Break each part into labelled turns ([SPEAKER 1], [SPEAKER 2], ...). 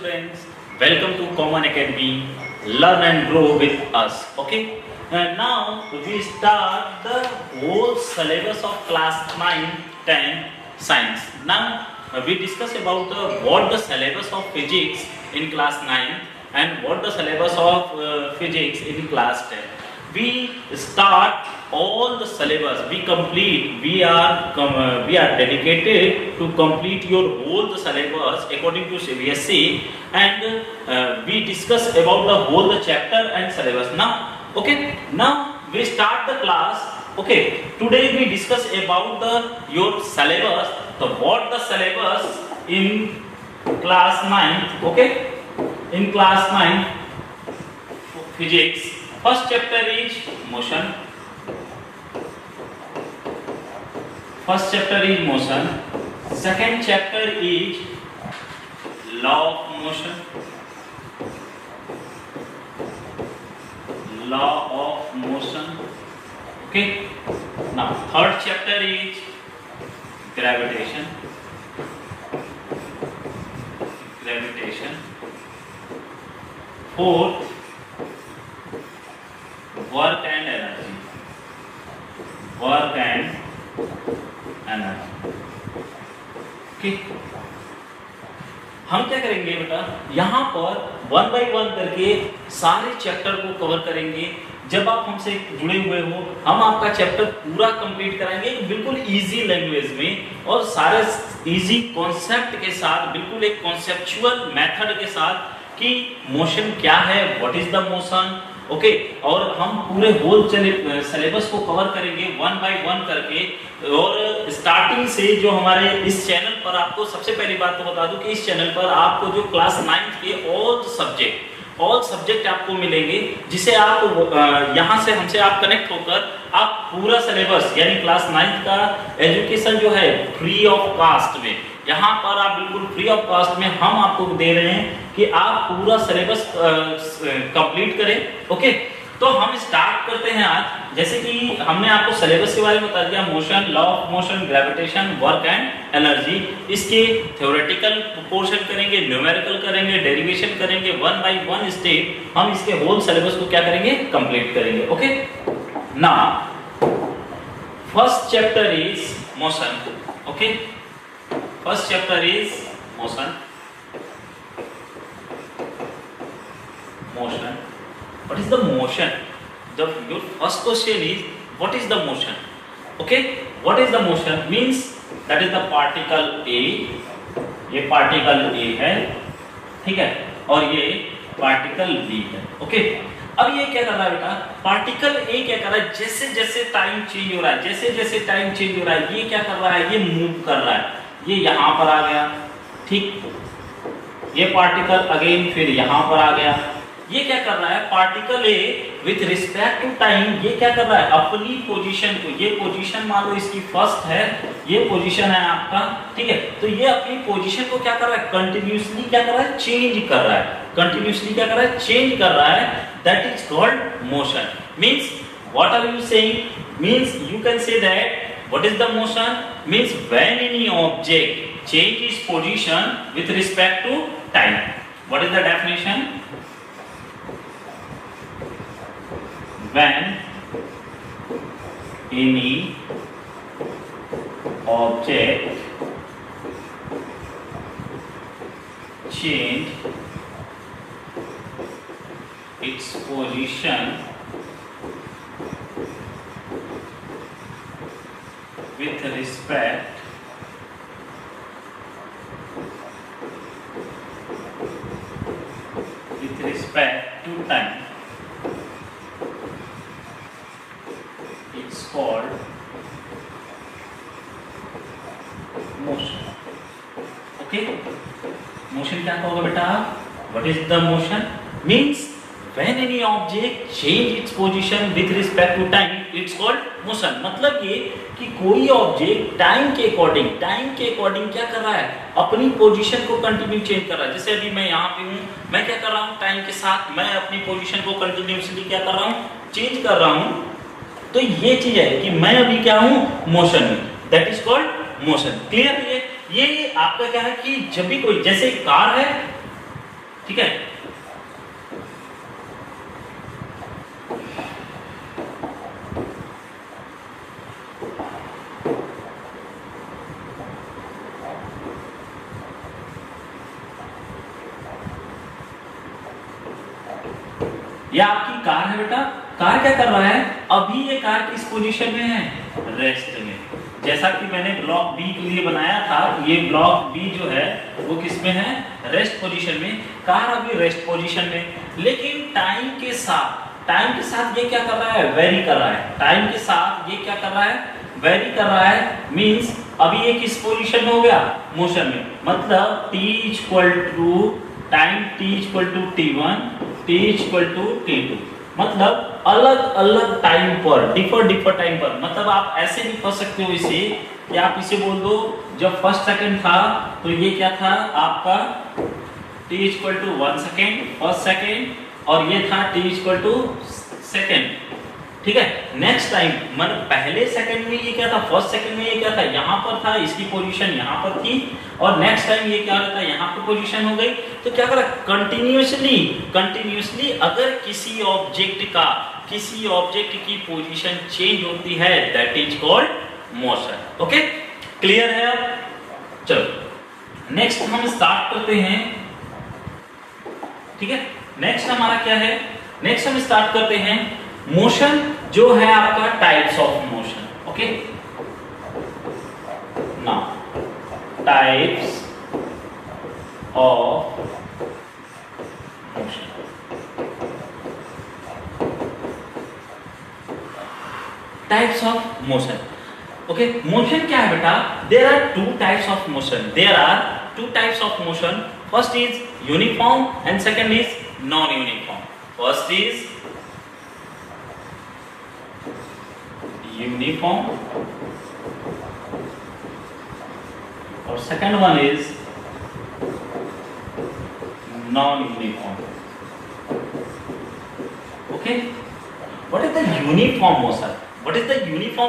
[SPEAKER 1] students, welcome to Common Academy. Learn and grow with us. Okay. Now we start the whole syllabus of class 9, 10 science. Now we discuss about what the syllabus of physics in class 9 and what the syllabus of physics in class 10. We start all the syllabus, we complete, we are dedicated to complete your whole the syllabus according to CBSE, and we discuss about the whole the chapter and syllabus. Now okay, now we start the class. Okay, today we discuss about the your syllabus, the what the syllabus in class 9. Okay, in class 9 physics, first chapter is motion. First chapter is motion. Second chapter is law of motion. Law of motion. Okay. Now third chapter is gravitation. Gravitation. Fourth, work and energy. Work and energy. Okay. हम क्या करेंगे बेटा, यहाँ पर one by one करके सारे chapter को cover करेंगे. जब आप हमसे जुड़े हुए हो, हम आपका चैप्टर पूरा कंप्लीट कराएंगे बिल्कुल इजी लैंग्वेज में और सारे इजी कॉन्सेप्ट के साथ, बिल्कुल एक कॉन्सेप्चुअल मेथड के साथ कि मोशन क्या है, what is the motion. Okay, और हम पूरे होल सिलेबस को कवर करेंगे वन बाय वन करके. और स्टार्टिंग से जो हमारे इस चैनल पर, आपको सबसे पहली बात तो बता दूं कि इस चैनल पर आपको जो क्लास 9 के ऑल सब्जेक्ट आपको मिलेंगे, जिसे आप यहाँ से हमसे आप कनेक्ट होकर आप पूरा सिलेबस यानी क्लास 9 का एजुकेशन जो है फ्री ऑफ कास्ट में, यहाँ पर आप बिल्कुल फ्री ऑफ कास्ट में हम आपको दे रहे हैं कि आप पूरा सिलेबस कंप्लीट करें. ओके, तो हम स्टार्ट करते हैं आज. जैसे कि हमने आपको सिलेबस के बारे में बता दिया, motion, law of motion, gravitation, work and energy. इसके थ्योरेटिकल पोर्शन करेंगे, न्यूमेरिकल करेंगे, डेरिवेशन करेंगे, वन बाय वन स्टेप हम इसके होल सिलेबस को क्या करेंगे, कंप्लीट करेंगे. Okay, now first chapter is motion. Okay, first chapter is motion. Motion. What is the motion? Your first question is what is the motion? Okay, what is the motion? Means that is the particle A. ये particle A है, ठीक है, और ये particle B है. Okay, अब ये क्या कर रहा है बेटा, पार्टिकल ए क्या कर रहा है, जैसे जैसे टाइम चेंज हो रहा है, जैसे जैसे टाइम चेंज हो रहा है, ये क्या कर रहा है, ये मूव कर रहा है. ये यहाँ पर आ गया, ठीक, ये पार्टिकल अगेन फिर यहाँ पर आ गया. ये क्या कर रहा है, particle a with respect to time ये क्या कर रहा है, अपनी पोजीशन को, ये पोजीशन मान लो इसकी फर्स्ट है, ये पोजीशन है आपका, ठीक है, तो ये अपनी पोजीशन को क्या कर रहा है, कंटिन्यूअसली क्या कर रहा है, चेंज कर रहा है. कंटिन्यूअसली क्या कर रहा है, चेंज कर रहा है. That is called motion. Means what are you saying, means you can say that what is the motion, means when any object change its position with respect to time. What is the definition? When any object change its position with respect to time, it's called motion. Okay, motion क्या होगा बेटा, what is the motion? Means when any object change its position with respect to time, it's called motion. मतलब ये कि कोई object time के according क्या कर रहा है, अपनी पोजीशन को कंटिन्यू चेंज कर रहा है. जैसे अभी मैं यहाँ पे हूँ, मैं क्या कर रहा हूँ, टाइम के साथ मैं अपनी पोजीशन को कंटिन्यूअसली क्या कर रहा हूँ, चेंज कर रहा हूँ. तो ये चीज है कि मैं अभी क्या हूँ, मोशन में. That is called motion. Clear? ये आपका क्या है कि जब भी कोई, जैसे कार है, ठीक है। ये आपकी कार है बेटा, कार क्या कर रहा है, अभी ये कार किस पोजीशन में है, रेस्ट में। जैसा कि मैंने ब्लॉक बी के लिए बनाया था, ये ब्लॉक बी जो है वो किस में है, रेस्ट पोजीशन में। कार अभी रेस्ट पोजीशन में, लेकिन टाइम के साथ ये क्या कर रहा है, वेरी कर रहा है। टाइम के साथ ये क्या कर रहा है, वेरी कर रहा है। मींस अभी ये किस पोजीशन में हो गया, मोशन में। मतलब t equal to time t equal to t1, t equal to t2। मतलब अलग अलग टाइम पर, डिफर टाइम पर। मतलब आप ऐसे भी कर सकते हो इसे कि आप इसे बोल दो, जब फर्स्ट सेकंड था तो ये क्या था आपका t equal to 1 second, first second, और ये था t इक्वल टू सेकेंड, ठीक है। नेक्स्ट टाइम मतलब पहले सेकंड में ये क्या था, फर्स्ट सेकंड में ये क्या था, यहाँ पर था, इसकी पोजीशन यहाँ पर थी, और नेक्स्ट टाइम ये क्या होता है, यहाँ पर पोजीशन हो गई। तो क्या करा, कंटिन्यूअसली अगर किसी ऑब्जेक्ट की पोजीशन चेंज होती है, that is called motion. Okay, clear है अब? चलो नेक्स्ट हम स्टार्ट करते हैं, ठीक है। नेक्स्ट हमारा क्या है, नेक्स्ट हम स्टार्ट करते हैं मोशन जो है आपका types of motion. Okay, now types of motion. Types of motion. Okay, motion क्या है बेटा, there are two types of motion, first is uniform and second is non uniform. First is uniform और second one is non uniform. Okay, what is the uniform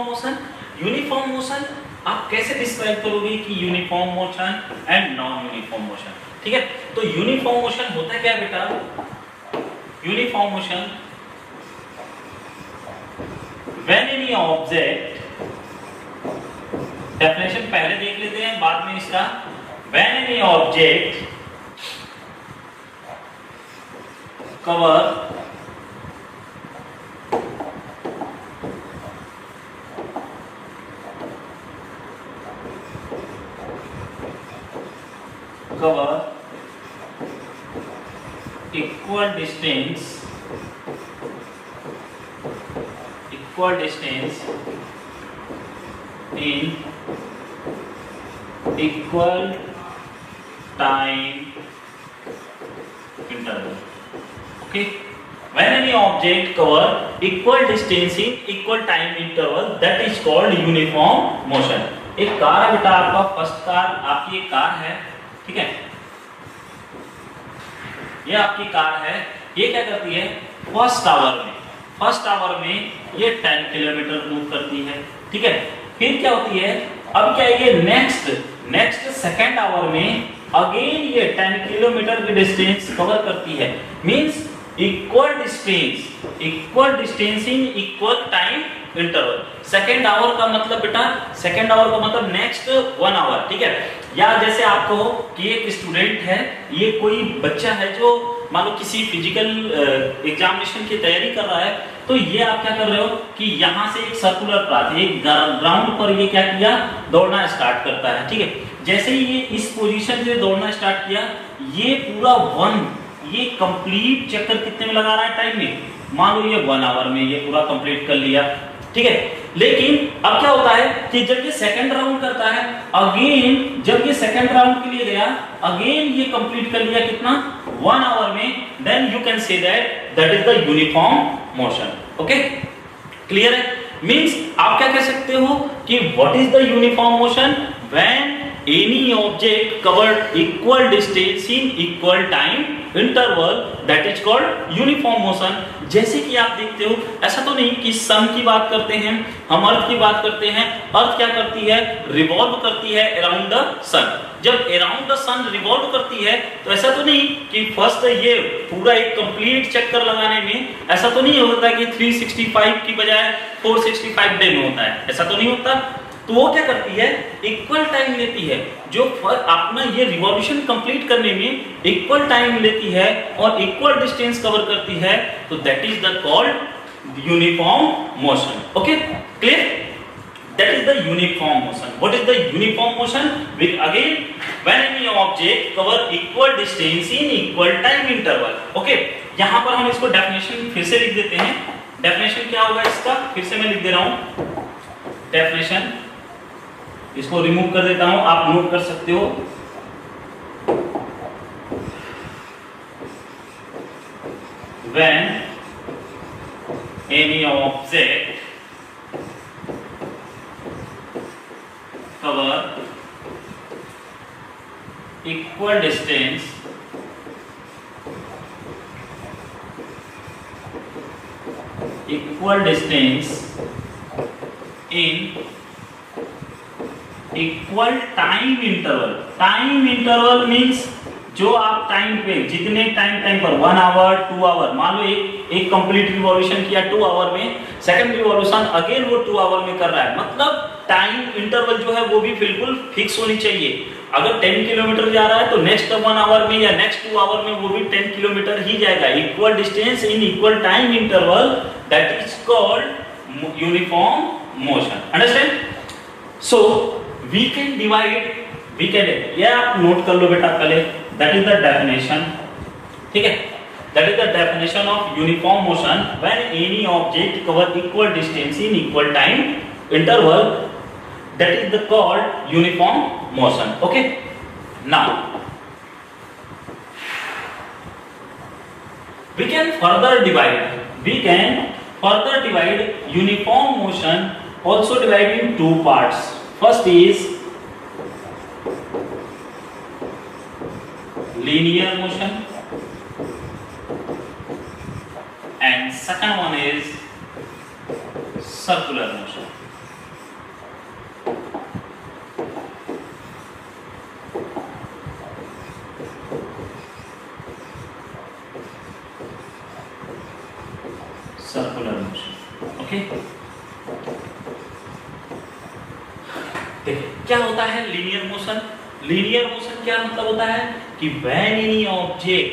[SPEAKER 1] motion? Uniform motion आप कैसे describe करोगे कि uniform motion and non uniform motion, ठीक है। तो uniform motion होता क्या है बेटा, uniform motion when any object, definition पहले देख लेते हैं बाद में इसका। when any object cover equal distance in equal time interval. Okay, when any object cover equal distance in equal time interval, that is called uniform motion. एक car है बेटा आपका, फर्स्ट कार आपकी एक कार है, ठीक है। ये आपकी कार है, ये क्या करती है, फर्स्ट आवर में ये 10 किलोमीटर मूव करती है, ठीक है। फिर क्या होती है, अब क्या है, ये नेक्स्ट सेकेंड आवर में अगेन ये 10 किलोमीटर की डिस्टेंस कवर करती है। Means equal distance in equal time interval. Second hour का मतलब बेटा, सेकेंड आवर का मतलब नेक्स्ट 1 आवर, ठीक है। या जैसे आप कहो कि एक स्टूडेंट है, ये कोई बच्चा है जो मान लो किसी फिजिकल एग्जामिनेशन की तैयारी कर रहा है, तो ये आप क्या कर रहे हो कि यहाँ से एक सर्कुलर पाथ, एक ग्राउंड पर ये क्या किया, दौड़ना स्टार्ट करता है, ठीक है। जैसे ही ये इस पोजीशन से दौड़ना स्टार्ट किया, ये पूरा ये कंप्लीट चक्कर कितने में लगा रहा है, टाइम में, मान लो ये 1 आवर में ये पूरा कंप्लीट कर लिया, ठीक है। लेकिन अब क्या होता है कि जब ये सेकंड राउंड करता है, अगेन जब ये सेकंड राउंड के लिए गया, अगेन ये कंप्लीट कर लिया कितना, 1 आवर में, then you can say that is the uniform motion. Okay, clear है? मींस आप क्या कह सकते हो कि what is the uniform motion, when any object covered equal distance in equal time interval that is called uniform motion। जैसे कि आप देखते हो, ऐसा तो नहीं कि सन की बात करते हैं, हम अर्थ की बात करते हैं, अर्थ क्या करती है, रिवॉल्व करती है अराउंड द सन। जब अराउंड द सन रिवॉल्व करती है तो ऐसा तो नहीं कि फर्स्ट ये पूरा एक कंप्लीट चक्कर लगाने में ऐसा तो नहीं होता कि 365 की बजाय 465 डे में होता है, ऐसा तो नहीं होता। तो वो क्या करती है, इक्वल टाइम लेती है, जो अपना ये रिवॉल्यूशन कंप्लीट करने में इक्वल टाइम लेती है और इक्वल डिस्टेंस कवर करती है, तो that is the called uniform motion. Okay, clear? That is the uniform motion. What is the uniform motion? With again when any object cover equal distance in equal time interval. Okay, यहां पर हम इसको definition फिर से लिख देते हैं। Definition क्या होगा इसका, फिर से मैं लिख दे रहा हूं डेफिनेशन, इसको रिमूव कर देता हूं, आप नोट कर सकते हो। When any object cover equal distance in equal time interval. Time interval means जो आप टाइम पे जितने टाइम पर 1 आवर 2 आवर, मान लो एक कंप्लीट रिवॉल्यूशन किया 2 आवर में, सेकंड रिवॉल्यूशन अगेन वो 2 आवर में कर रहा है, मतलब टाइम इंटरवल जो है वो भी बिल्कुल फिक्स होनी चाहिए। अगर 10 किलोमीटर जा रहा है तो नेक्स्ट 1 आवर में या नेक्स्ट 2 आवर में वो भी 10 किलोमीटर ही जाएगा। Equal distance in equal time interval, that is called uniform motion. Understand? So we can ये आप नोट कर लो बेटा पहले, that is the definition, ठीक है? That is the definition of uniform motion when any object cover equal distance in equal time interval, that is the called uniform motion. Okay, now we can further divide uniform motion, also divide in two parts. First is linear motion and second one is circular motion. Circular motion. Okay, देखिए क्या होता है linear motion. Linear motion क्या मतलब होता है कि when any object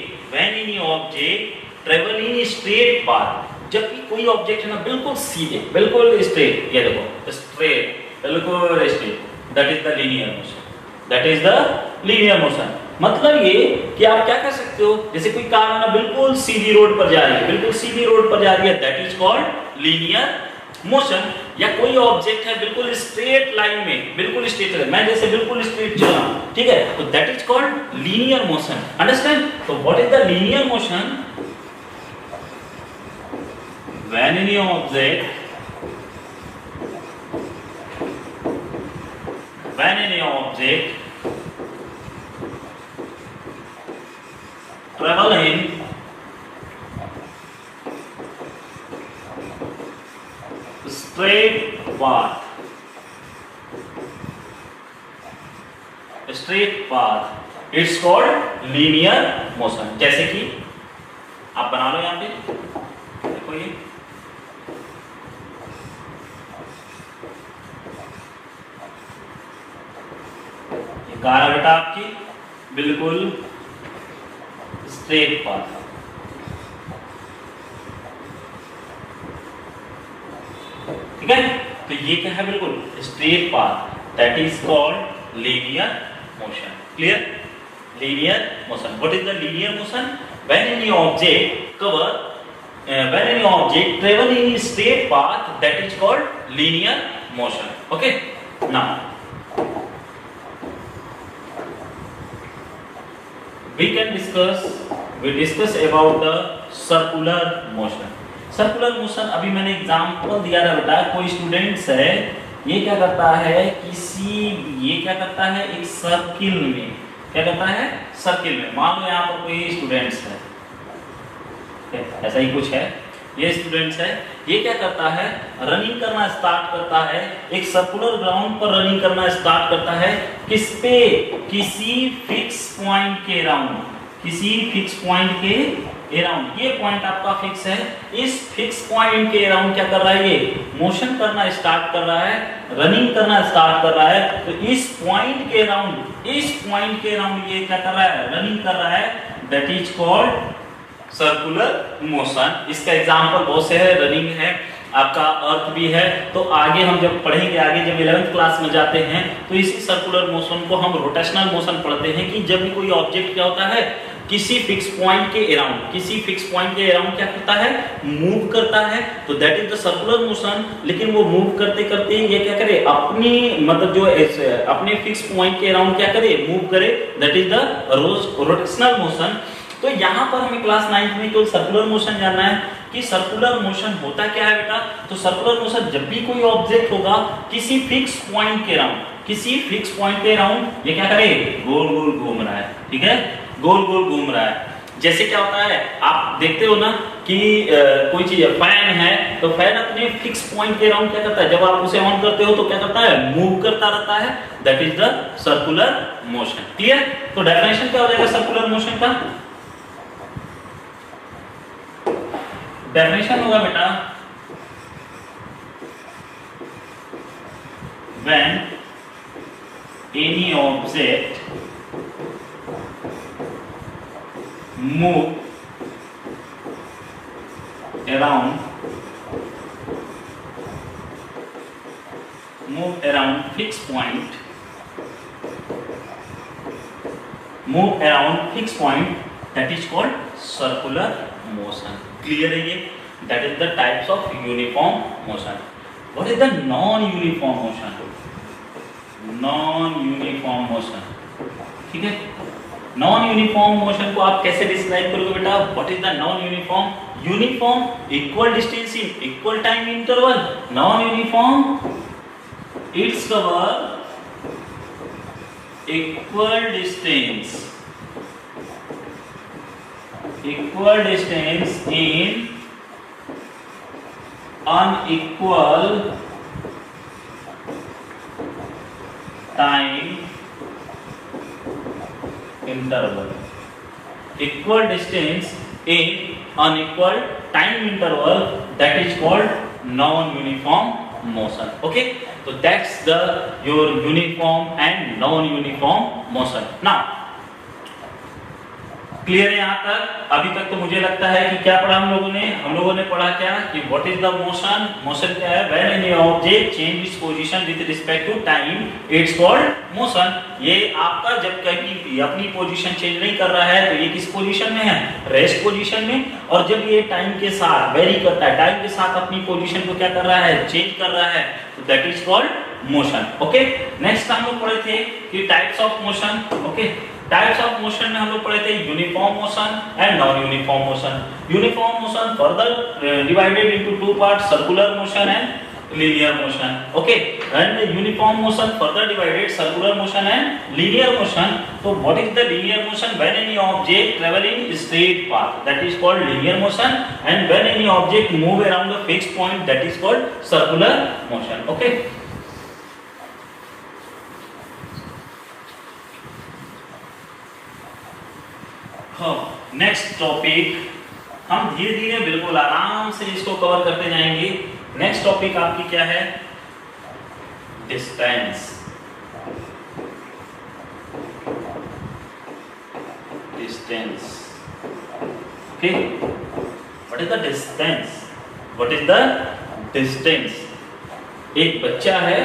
[SPEAKER 1] travel in straight path, जब भी कोई ऑब्जेक्ट है ना बिल्कुल सीधे, बिल्कुल स्ट्रेट, ये देखो स्ट्रेट, बिल्कुल straight, that is the linear motion. मतलब ये कि आप क्या कर सकते हो, जैसे कोई कार है ना बिल्कुल सीधी रोड पर जा रही है, that is called linear motion. या कोई ऑब्जेक्ट है बिल्कुल स्ट्रेट लाइन में, बिल्कुल स्ट्रेट है, मैं जैसे बिल्कुल स्ट्रेट चल रहा हूं, ठीक है, तो that is called linear motion. Understand? तो what is the linear motion? When any object travel in straight path, it's called linear motion। जैसे कि आप बना लो यहां पे, देखो ये कार है बेटा आपकी बिल्कुल स्ट्रेट पाथ, ठीक है, तो ये क्या है बिल्कुल straight path, that is called linear motion. Clear? Linear motion. What is the linear motion? when any object travel in straight path, that is called linear motion. Okay, now we discuss about the circular motion। Circular motion अभी मैंने example दिया था बेटा, कोई students है ये क्या करता है ये क्या करता है एक सर्किल में, क्या करता है सर्किल में। मान लो यहाँ पर कोई स्टूडेंट्स है, ऐसा ही कुछ है, ये स्टूडेंट्स है, ये क्या करता है रनिंग करना स्टार्ट करता है, एक सर्कुलर ग्राउंड पर रनिंग करना स्टार्ट करता है, किस पे, किसी फिक्स पॉइंट के अराउंड, किसी फिक्स पॉइंट के अराउंड। ये पॉइंट आपका फिक्स है, इस फिक्स पॉइंट के अराउंड क्या कर रहा है, ये मोशन करना स्टार्ट कर रहा है, रनिंग करना स्टार्ट कर रहा है। तो इस पॉइंट के अराउंड, इस पॉइंट के अराउंड ये क्या कर रहा है, रनिंग कर रहा है, that is called circular motion. इसका एग्जांपल बहुत से है, रनिंग है, आपका अर्थ भी है। तो आगे हम जब पढ़ेंगे, आगे जब 11th क्लास में जाते हैं तो इसी सर्कुलर मोशन को हम रोटेशनल मोशन पढ़ते हैं कि जब भी कोई ऑब्जेक्ट क्या होता है किसी फिक्स पॉइंट के अराउंड, किसी फिक्स पॉइंट के अराउंड क्या करता है, मूव करता है, तो that is the circular motion. लेकिन वो मूव करते करते ये क्या करे, अपनी मतलब जो अपने फिक्स पॉइंट के अराउंड क्या करे, मूव करे, that is the rotational motion. तो यहाँ पर हमें क्लास 9 में केवल सर्कुलर मोशन जानना है कि सर्कुलर मोशन होता क्या है बेटा। तो सर्कुलर मोशन जब भी कोई ऑब्जेक्ट होगा किसी फिक्स पॉइंट के अराउंड, किसी फिक्स पॉइंट के अराउंड ये क्या करे, गोल गोल घूम रहा है, ठीक है, गोल गोल घूम रहा है। जैसे क्या होता है, आप देखते हो ना कि कोई चीज फैन है, तो फैन अपने फिक्स पॉइंट के अराउंड क्या करता है, जब आप उसे ऑन करते हो तो क्या करता है, मूव करता रहता है, that is the circular motion. Clear. तो डेफिनेशन क्या हो जाएगा सर्कुलर मोशन का, डेफिनेशन होगा बेटा, when any object move around fixed point, that is called circular motion. Clear है ये, that is the types of uniform motion. What is the non-uniform motion? Non-uniform motion, ठीक है। Non-uniform motion को आप कैसे डिस्क्राइब करोगे बेटा, what is the non-uniform? Uniform, equal distance in equal time interval. Non-uniform, it's cover equal distance in unequal time interval. Equal distance in unequal time interval, that is called non-uniform motion. Okay, so that's the your uniform and non-uniform motion. Now clear है यहाँ तक। अभी तक तो मुझे लगता है कि क्या पढ़ा हम लोगों ने पढ़ा क्या कि what is the motion. Motion क्या है, when any object change its position with respect to time, it's called motion. ये आपका जब कहीं अपनी पोजीशन चेंज नहीं कर रहा है तो ये किस पोजीशन में है, रेस्ट पोजीशन में। और जब ये टाइम के साथ वेरी करता है, टाइम के साथ अपनी पोजीशन को क्या कर रहा है, चेंज कर रहा है, तो that is called motion. Okay, next हम लोग पढ़े थे कि types of motion. Okay, types of motion में हम लोग पढ़े थे uniform motion and non uniform motion. Uniform motion further divided into two parts, circular motion and linear motion. Okay, and the uniform motion further divided circular motion and linear motion. So what is the linear motion? When any object traveling straight path, that is called linear motion, and when any object move around a fixed point, that is called circular motion. Okay. Next topic हम धीरे धीरे बिल्कुल आराम से इसको cover करते जाएंगे। Next topic आपकी क्या है, distance. Distance, okay, what is the distance, what is the distance. एक बच्चा है,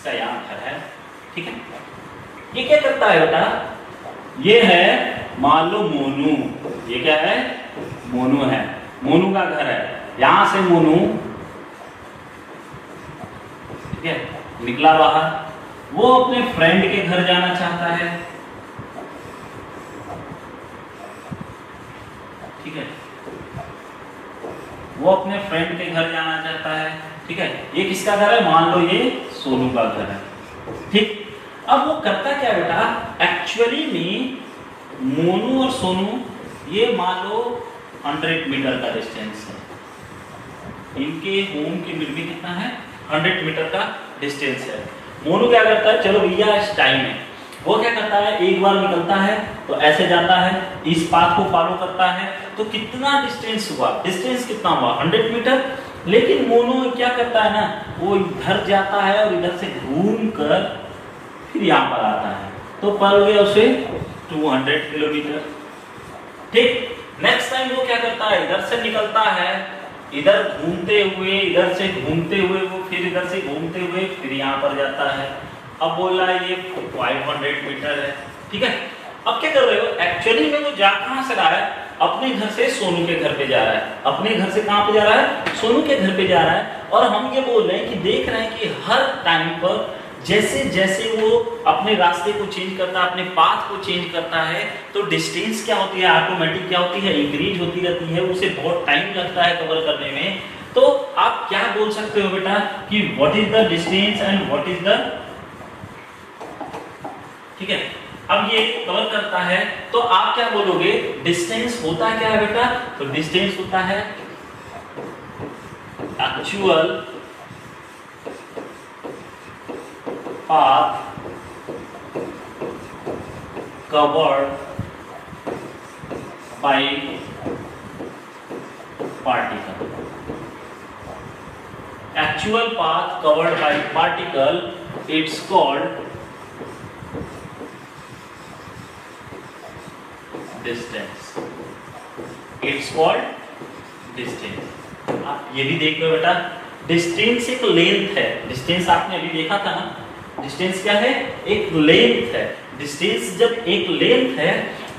[SPEAKER 1] यहाँ घर है, ठीक है। ये क्या करता है बेटा, ये है मान लो मोनू, ये क्या है, मोनू है, मोनू का घर है। यहां से मोनू, ठीक है, निकला बाहर, वो अपने फ्रेंड के घर जाना चाहता है, ठीक है। वो अपने फ्रेंड के घर जाना चाहता है, ठीक है। ये किसका घर है, मान लो ये सोनू का घर है, ठीक। अब वो करता क्या बेटा, एक्चुअली में मोनू और सोनू ये मान लो 100 मीटर का डिस्टेंस है, इनके होम के बिटवीन कितना है, 100 मीटर का डिस्टेंस है। मोनू क्या करता है, चलो भैया इस टाइम है, वो क्या करता है, एक बार निकलता है तो ऐसे जाता है, इस पाथ को फॉलो करता है, तो कितना डिस्टेंस हुआ, डिस्टेंस कितना हुआ 100 मीटर। लेकिन मोनू क्या करता है ना, वो इधर जाता है और इधर से घूम कर फिर यहाँ पर आता है, तो पड़ गया उसे 200 किलोमीटर, ठीक। नेक्स्ट टाइम वो क्या करता है, इधर से निकलता है, इधर घूमते हुए, इधर से घूमते हुए वो फिर इधर से घूमते हुए फिर यहाँ पर जाता है। अब बोल रहा है ये 500 मीटर है, ठीक है। अब क्या कर रहे हो, एक्चुअली में वो जा कहाँ से रहा है, अपने घर से सोनू के घर पे जा रहा है, अपने घर से कहाँ पे जा रहा है, सोनू के घर पे जा रहा है। और हम ये बोल रहे हैं कि देख रहे हैं कि हर टाइम पर जैसे जैसे वो अपने रास्ते को चेंज करता है, अपने पाथ को चेंज करता है, तो डिस्टेंस क्या होती है, ऑटोमेटिक क्या होती है, इंक्रीज होती रहती है, उसे बहुत टाइम लगता है कवर करने में। तो आप क्या बोल सकते हो बेटा कि what is the distance and what is the, ठीक है। अब ये कवर करता है तो आप क्या बोलोगे, डिस्टेंस होता क्या है बेटा, तो डिस्टेंस होता है actual path covered by particle. Actual path covered by particle, it's called distance. It's called distance. आप ये भी देख लो बेटा, डिस्टेंस एक लेंथ है, डिस्टेंस आपने अभी देखा था ना, डिस्टेंस क्या है, एक लेंथ है। डिस्टेंस जब एक लेंथ है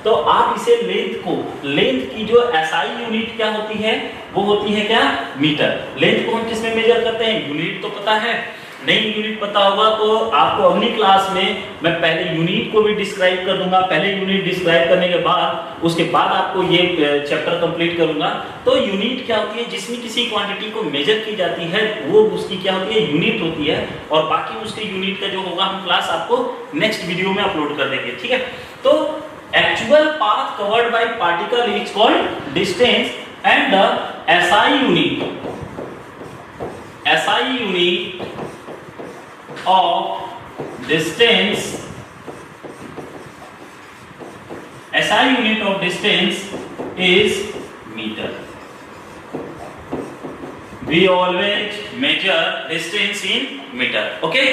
[SPEAKER 1] तो आप इसे लेंथ को, लेंथ की जो एसआई यूनिट क्या होती है, वो होती है क्या, मीटर। लेंथ को हम किस में मेजर करते हैं, यूनिट तो पता है, नहीं यूनिट पता होगा तो आपको अगली क्लास में मैं पहले यूनिट को भी डिस्क्राइब कर दूंगा, पहले यूनिट डिस्क्राइब करने के बाद उसके बाद आपको ये चैप्टर कंप्लीट करूंगा। तो यूनिट क्या होती है, जिसमें किसी क्वांटिटी को मेजर की जाती है वो उसकी क्या होती है, यूनिट होती है। और बाकी उसके यूनिट का जो होगा हम क्लास आपको नेक्स्ट वीडियो में अपलोड कर देंगे, ठीक है। तो actual path covered by particle is called distance and the SI unit of distance, SI unit of distance is meter. We always measure distance in meter. Okay,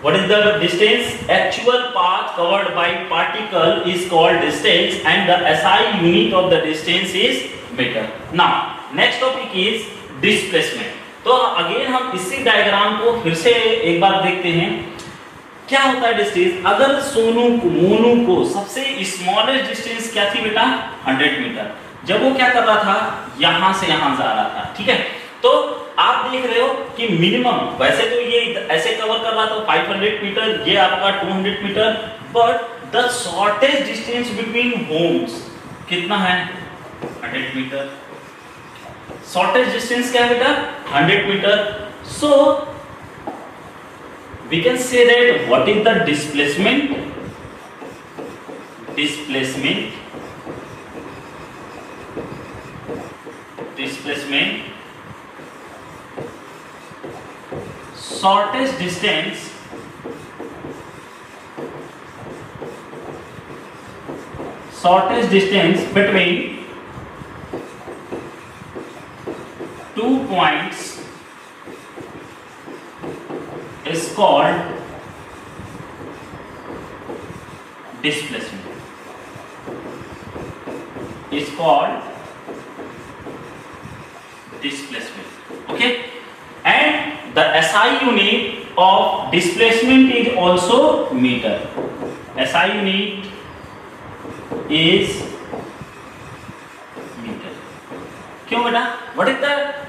[SPEAKER 1] what is the distance? Actual path covered by particle is called distance and the SI unit of the distance is meter. Now next topic is displacement. तो again हम इसी diagram को फिर से एक बार देखते हैं, क्या होता है डिस्टेंस। अगर मोनू को सबसे स्मॉलेस्ट डिस्टेंस क्या थी बेटा, 100 मीटर। जब वो क्या कर रहा था, यहां से यहां जा रहा था, ठीक है। तो आप देख रहे हो कि मिनिमम, वैसे तो ये ऐसे कवर कर रहा था 500 मीटर, ये आपका 200 metre, but the shortest distance between homes कितना है, 100 मीटर। शॉर्टेस्ट डिस्टेंस क्या है बेटा, 100 metre. So we can say that what is the displacement shortest distance between 2 points is called displacement. Okay, and the SI unit of displacement is also meter. SI unit is meter. क्यों बेटा, what is the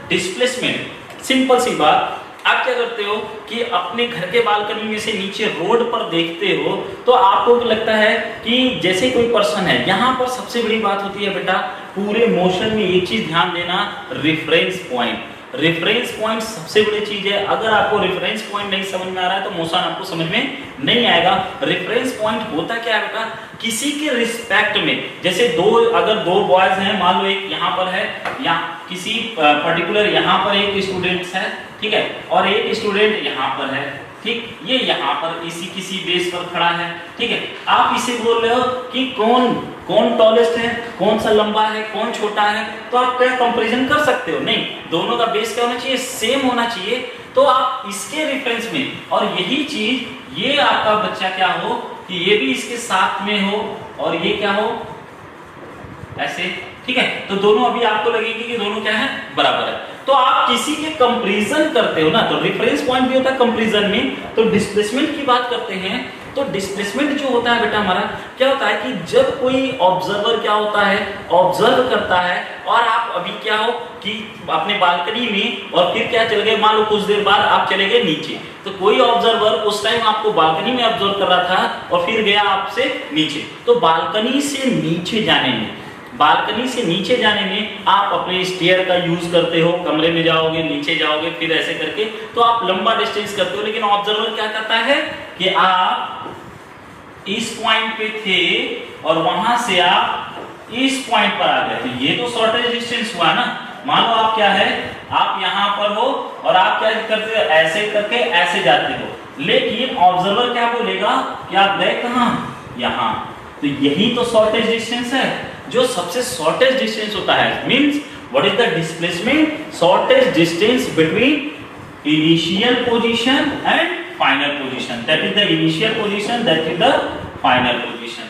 [SPEAKER 1] displacement? Simple सी बात, आप क्या करते हो कि अपने घर के बालकनी में से नीचे रोड पर देखते हो तो आपको लगता है कि जैसे कोई पर्सन है, यहाँ पर सबसे बड़ी बात होती है बेटा पूरे मोशन में एक चीज ध्यान देना, रेफरेंस पॉइंट। रेफरेंस पॉइंट सबसे बड़ी चीज है। अगर आपको रेफरेंस पॉइंट नहीं समझ में आ रहा है तो मोशन आपको समझ में नहीं आएगा। रेफरेंस पॉइंट होता क्या है बेटा, किसी के रिस्पेक्ट में, जैसे अगर दो बॉयज हैं, मान लो एक यहाँ पर है, या किसी पर्टिकुलर यहाँ पर एक स्टूडेंट है, ठीक है, और एक स्टूडेंट यहाँ पर है, ठीक, ये यहाँ पर किसी बेस पर खड़ा है, ठीक है। आप इसे बोल रहे हो कि कौन टॉलेस्ट है, कौन सा लंबा है, कौन छोटा है, तो आप क्या कंपैरिजन कर सकते हो? नहीं, दोनों का बेस क्या होना चाहिए, सेम होना चाहिए। तो आप इसके रेफरेंस में, और यही चीज ये आपका बच्चा क्या हो कि ये भी इसके साथ में हो और ये क्या हो, ऐसे, ठीक है। तो दोनों अभी आपको लगेगी कि दोनों क्या है, बराबर है। तो आप किसी के कंपैरिजन करते हो ना, तो रेफरेंस पॉइंट भी होता है कंपैरिजन में। तो डिस्प्लेसमेंट की बात करते हैं, तो डिस्प्लेसमेंट जो होता है बेटा हमारा क्या होता है कि जब कोई ऑब्जर्वर क्या होता है, ऑब्जर्व करता है, और आप अभी क्या हो कि अपने बालकनी में, और फिर क्या चल गए, मान लो कुछ देर बाद आप चले गए नीचे, तो कोई ऑब्जर्वर उस टाइम आपको बालकनी में ऑब्जर्व कर रहा था और फिर गया आपसे नीचे। तो बालकनी से नीचे जाने में आप अपने स्टेयर का यूज करते हो, कमरे में जाओगे, नीचे जाओगे, फिर ऐसे करके, तो आप लंबा डिस्टेंस करते हो। लेकिन ऑब्जर्वर क्या करता है कि आप इस पॉइंट पे थे और वहां से आप इस पॉइंट पर आ गए, तो ये तो शॉर्टेज डिस्टेंस हुआ ना। मान लो आप क्या है, आप यहां पर हो और आप क्या करते हो, ऐसे करके ऐसे जाते हो, लेकिन ऑब्जर्वर क्या बोलेगा कि आप गए कहां, यहां। तो यही तो शॉर्टेज डिस्टेंस है, जो सबसे शॉर्टेज डिस्टेंस होता है। Means what is the displacement, shortage distance between initial position and final position, that is the initial position, that is the final position.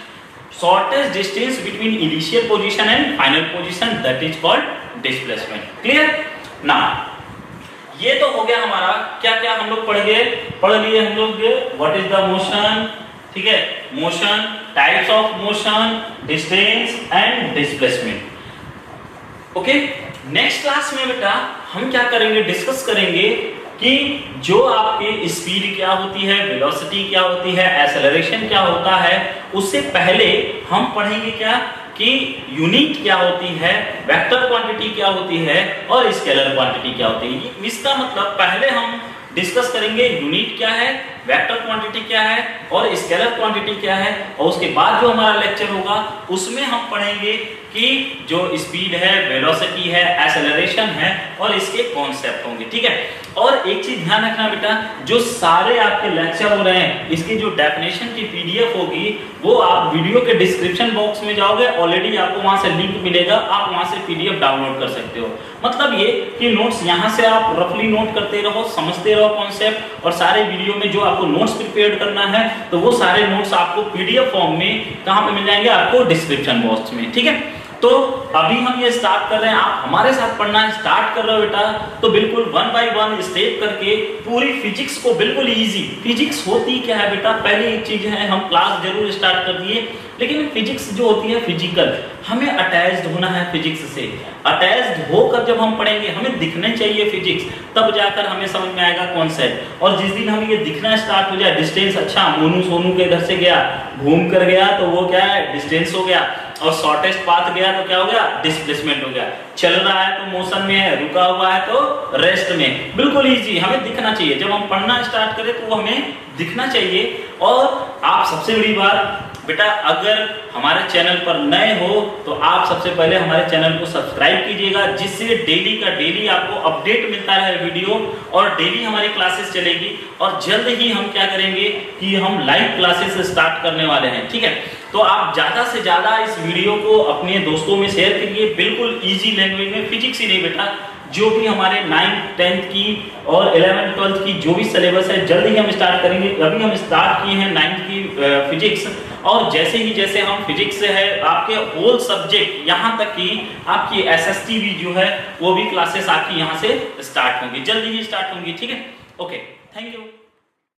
[SPEAKER 1] Shortage distance between initial position and final position, that is called displacement. Clear ना? ये तो हो गया हमारा, क्या क्या हम लोग पढ़ लिए हम लोग, व्हाट इज द मोशन, ठीक है, motion, types of motion, distance and displacement. Okay, next class में बेटा हम क्या करेंगे, डिस्कस करेंगे कि जो आपकी स्पीड क्या होती है, वेलोसिटी क्या होती है, एक्सेलरेशन क्या होता है। उससे पहले हम पढ़ेंगे क्या कि यूनिट क्या होती है, वेक्टर क्वांटिटी क्या होती है, और स्केलर क्वांटिटी क्या होती है। इसका मतलब पहले हम डिस्कस करेंगे यूनिट क्या है, वेक्टर क्वांटिटी क्या है, और स्केलर क्वांटिटी क्या है, और उसके बाद जो हमारा लेक्चर होगा उसमें हम पढ़ेंगे कि जो स्पीड है, वेलोसिटी है, एक्सेलरेशन है, और इसके कॉन्सेप्ट होंगे, ठीक है। और एक चीज ध्यान रखना बेटा, जो सारे आपके लेक्चर हो रहे हैं, इसकी जो डेफिनेशन की पीडीएफ होगी वो आप वीडियो के डिस्क्रिप्शन बॉक्स में जाओगे, ऑलरेडी आपको वहां से लिंक मिलेगा, आप वहां से पीडीएफ डाउनलोड कर सकते हो। मतलब ये कि नोट्स यहां से आप रफली नोट करते रहो, समझते रहो कॉन्सेप्ट, और सारे वीडियो में जो आपको नोट्स प्रिपेयर करना है तो वो सारे नोट्स आपको पीडीएफ फॉर्म में कहां पे मिल जाएंगे, आपको डिस्क्रिप्शन बॉक्स में, ठीक है। तो अभी हम ये स्टार्ट कर रहे हैं, आप हमारे साथ पढ़ना स्टार्ट कर रहे हो बेटा, तो बिल्कुल 1 बाय 1 स्टेप करके पूरी फिजिक्स को बिल्कुल इजी। फिजिक्स होती क्या है बेटा, पहले एक चीज है, हम क्लास जरूर स्टार्ट कर दिए, लेकिन फिजिक्स जो होती है फिजिकल, हमें अटैच्ड होना है फिजिक्स से। अटैच्ड होकर जब हम पढ़ेंगे, हमें दिखने चाहिए फिजिक्स, तब जाकर हमें समझ में आएगा कॉन्सेप्ट। और जिस दिन हमें ये दिखना स्टार्ट हो जाए, डिस्टेंस, अच्छा मोनू सोनू के घर से गया, घूम कर गया, तो वो क्या है, डिस्टेंस हो गया, और शॉर्टेस्ट पाथ गया तो क्या हो गया, डिस्प्लेसमेंट हो गया। चल रहा है तो मोशन में है, रुका हुआ है तो रेस्ट में, बिल्कुल इजी, हमें दिखना चाहिए। जब हम पढ़ना स्टार्ट करें तो वो हमें दिखना चाहिए। और आप सबसे बड़ी बात बेटा, अगर हमारे चैनल पर नए हो तो आप सबसे पहले हमारे चैनल को सब्सक्राइब कीजिएगा, जिससे डेली का डेली आपको अपडेट मिलता रहे वीडियो, और डेली हमारी क्लासेस चलेगी। और जल्द ही हम क्या करेंगे कि हम लाइव क्लासेस स्टार्ट करने वाले हैं, ठीक है। तो आप ज्यादा से ज्यादा इस वीडियो को अपने दोस्तों में शेयर करिए, बिल्कुल इजी लैंग्वेज में। फिजिक्स ही नहीं बेटा, जो भी हमारे 9th 10th की और 11th 12th की जो भी सिलेबस है, जल्द ही हम स्टार्ट करेंगे। अभी हम स्टार्ट किए हैं 9th की फिजिक्स, और जैसे हम फिजिक्स से है आपके होल सब्जेक्ट, यहाँ तक कि आपकी एसएसटी भी जो है वो भी क्लासेस आपकी यहाँ से स्टार्ट होंगी, जल्दी ही स्टार्ट होंगी, ठीक है। Okay, thank you.